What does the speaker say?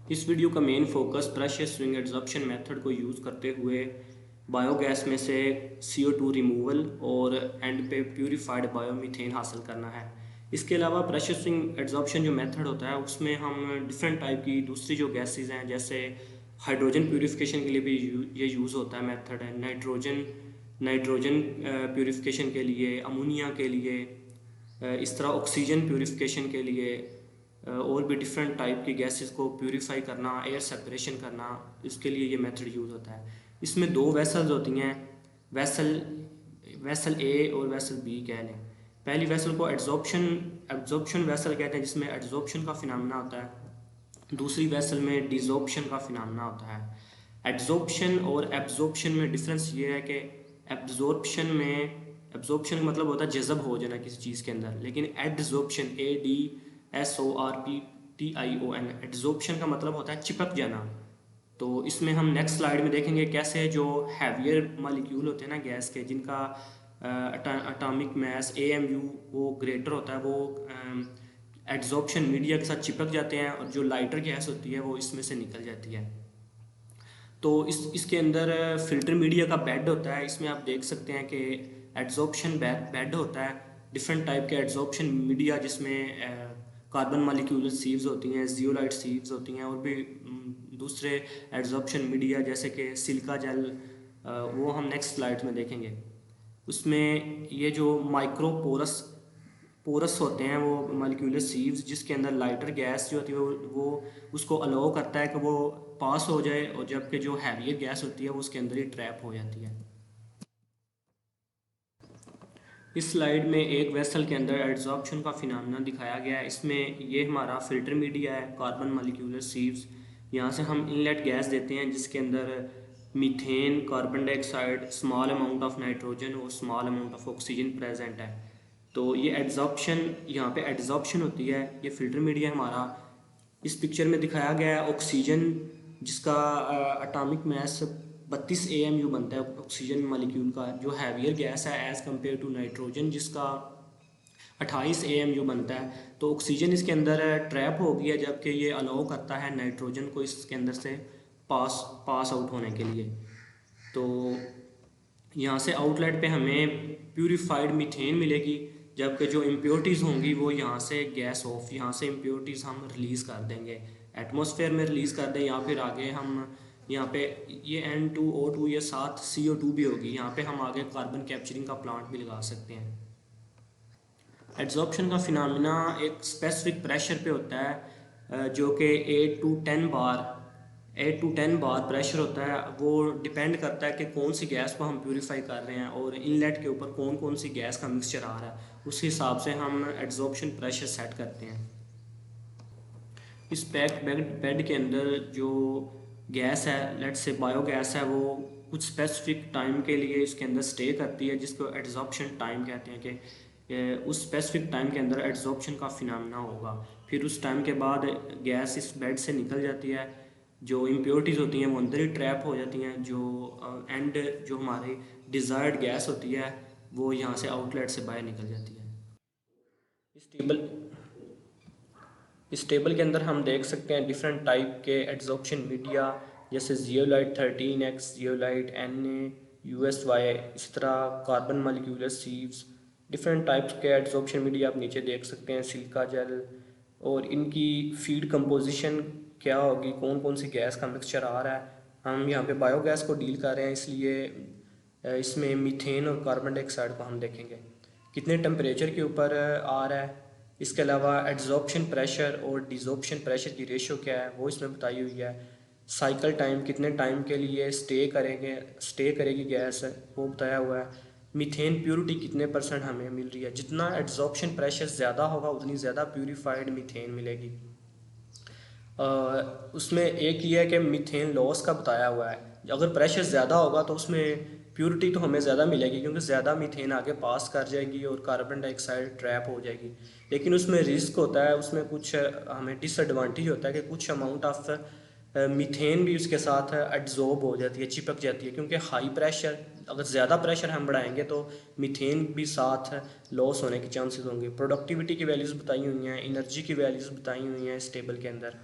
इस वीडियो का main focus pressure swing adsorption method को यूज़ करते हुए बायोगैस में से CO2 रिमूवल और एंड पे प्यूरिफाइड बायोमीथेन हासिल करना है। इसके अलावा प्रेशर स्विंग एडजॉर्प्शन जो मेथड होता है उसमें हम डिफरेंट टाइप की दूसरी जो गैसेस हैं, जैसे हाइड्रोजन प्यूरिफिकेशन के लिए भी ये यूज़ होता है मेथड है, नाइट्रोजन नाइट्रोजन प्यूरिफिकेशन के लिए, अमोनिया के लिए, इस तरह ऑक्सीजन प्यूरिफिकेशन के लिए, और भी डिफरेंट टाइप की गैसेस को प्यूरिफाई करना, एयर सेपरेशन करना, इसके लिए ये मेथड यूज़ होता है। इसमें दो वेसल्स होती हैं, वेसल वेसल ए और वेसल बी कह लें। पहली वेसल को एड्जॉर्प्शन एब्जॉर्प्शन वेसल कहते हैं, जिसमें एड्जॉर्प्शन का फिनोमेना होता है। दूसरी वेसल में डिजॉर्प्शन का फिनोमेना होता है। एब्जॉर्प्शन और एब्जॉर्प्शन में डिफरेंस ये है कि एब्जॉर्प्शन का मतलब होता है जज़ब हो जाना किसी चीज़ के अंदर, लेकिन एडजॉर्प्शन ADSORPTION एड्जॉर्प्शन का मतलब होता है चिपक जाना। तो इसमें हम नेक्स्ट स्लाइड में देखेंगे कैसे जो हैवियर मॉलिक्यूल होते हैं ना गैस के, जिनका एटॉमिक मास AMU वो ग्रेटर होता है, वो एड्जॉर्प्शन मीडिया के साथ चिपक जाते हैं और जो लाइटर गैस होती है वो इसमें से निकल जाती है। तो इसके अंदर फिल्टर मीडिया का बेड होता है। इसमें आप देख सकते हैं कि एड्जॉर्प्शन बेड होता है, डिफरेंट टाइप के एड्जॉर्प्शन मीडिया, जिसमें कार्बन मॉलिक्यूलर सीव्स होती हैं, जियोलाइट सीव्स होती हैं, और भी दूसरे एड्जॉर्प्शन मीडिया जैसे कि सिलिका जेल, वो हम नेक्स्ट स्लाइड में देखेंगे। उसमें ये जो माइक्रोपोरस पोरस होते हैं, वो मॉलिक्यूलर सीव्स, जिसके अंदर लाइटर गैस जो होती है वो उसको अलाउ करता है कि वो पास हो जाए, और जबकि जो हैवियर गैस होती है वो उसके अंदर ही ट्रैप हो जाती है। इस स्लाइड में एक वेसल के अंदर एड्जॉर्प्शन का फिनोमेना दिखाया गया है। इसमें ये हमारा फिल्टर मीडिया है, कार्बन मॉलिक्यूलर सीव्स। यहाँ से हम इनलेट गैस देते हैं जिसके अंदर methane, carbon dioxide, small amount of nitrogen और small amount of oxygen present है। तो ये एड्जॉर्प्शन, यहाँ पे एड्जॉर्प्शन होती है। ये फिल्टर मीडिया हमारा इस पिक्चर में दिखाया गया है ऑक्सीजन, जिसका एटॉमिक मास 32 AMU बनता है ऑक्सीजन मॉलिक्यूल का, जो हैवियर गैस है एज़ कम्पेयर टू नाइट्रोजन, जिसका 28 AMU बनता है। तो ऑक्सीजन इसके अंदर ट्रैप हो गया, जबकि ये अलाउ करता है नाइट्रोजन को इसके अंदर से पास आउट होने के लिए। तो यहाँ से आउटलेट पे हमें प्यूरिफाइड मीथेन मिलेगी, जबकि जो इम्प्योरिटीज़ होंगी वो यहाँ से गैस ऑफ, यहाँ से इम्प्योरिटीज़ हम रिलीज़ कर देंगे, एटमॉस्फेयर में रिलीज़ कर दें, या फिर आगे हम यहाँ पे ये N2O2 ये साथ CO2 भी होगी। यहाँ पे हम आगे कार्बन कैप्चरिंग का प्लांट भी लगा सकते हैं। एड्जॉर्प्शन का फिनोमेना एक स्पेसिफिक प्रेशर पे होता है, जो कि 8 टू 10 बार प्रेशर होता है। वो डिपेंड करता है कि कौन सी गैस को हम प्यूरिफाई कर रहे हैं और इनलेट के ऊपर कौन कौन सी गैस का मिक्सचर आ रहा है, उस हिसाब से हम एड्जॉर्प्शन प्रेशर सेट करते हैं। इस पैक्ड बेड के अंदर जो गैस है, लेट्स से बायोगैस है, वो कुछ स्पेसिफिक टाइम के लिए इसके अंदर स्टे करती है, जिसको एड्जॉर्प्शन टाइम कहते हैं कि उस स्पेसिफिक टाइम के अंदर एड्जॉर्प्शन का फिनोमेना होगा। फिर उस टाइम के बाद गैस इस बेड से निकल जाती है, जो इम्प्योरिटीज़ होती हैं वो अंदर ही ट्रैप हो जाती हैं, जो हमारी डिज़ायर्ड गैस होती है वो यहाँ से आउटलेट से बाहर निकल जाती है। इस टेबल इस टेबल के अंदर हम देख सकते हैं डिफरेंट टाइप के एड्जॉर्प्शन मीडिया, जैसे zeolite 13X, zeolite Na, USY, इस तरह carbon molecular sieves, different types के एड्जॉर्प्शन मीडिया आप नीचे देख सकते हैं, सिलिका जेल, और इनकी फीड कंपोजिशन क्या होगी, कौन कौन सी गैस का मिक्सचर आ रहा है। हम यहाँ पे बायोगैस को डील कर रहे हैं, इसलिए इसमें मीथेन और कार्बन डाइऑक्साइड को हम देखेंगे कितने टेम्परेचर के ऊपर आ रहा है। इसके अलावा एड्जॉर्प्शन प्रेशर और डिजॉर्प्शन प्रेशर की रेशो क्या है वो इसमें बताई हुई है। साइकिल टाइम, कितने टाइम के लिए स्टे करेगी गैस, वो बताया हुआ है। मीथेन प्योरिटी कितने % हमें मिल रही है, जितना एड्जॉर्प्शन प्रेशर ज़्यादा होगा उतनी ज़्यादा प्यूरिफाइड मीथेन मिलेगी। उसमें एक ये है कि मीथेन लॉस का बताया हुआ है, अगर प्रेशर ज़्यादा होगा तो उसमें प्योरिटी तो हमें ज़्यादा मिलेगी, क्योंकि ज़्यादा मीथेन आगे पास कर जाएगी और कार्बन डाइऑक्साइड ट्रैप हो जाएगी। लेकिन उसमें रिस्क होता है, उसमें कुछ हमें डिसएडवांटेज होता है कि कुछ अमाउंट ऑफ मीथेन भी उसके साथ एड्जॉर्ब हो जाती है, चिपक जाती है, क्योंकि हाई प्रेशर, अगर ज़्यादा प्रेशर हम बढ़ाएंगे तो मीथेन भी साथ लॉस होने के चांसेस होंगे। प्रोडक्टिविटी की वैल्यूज़ बताई हुई हैं, एनर्जी की वैल्यूज़ बताई हुई हैं इस टेबल के अंदर।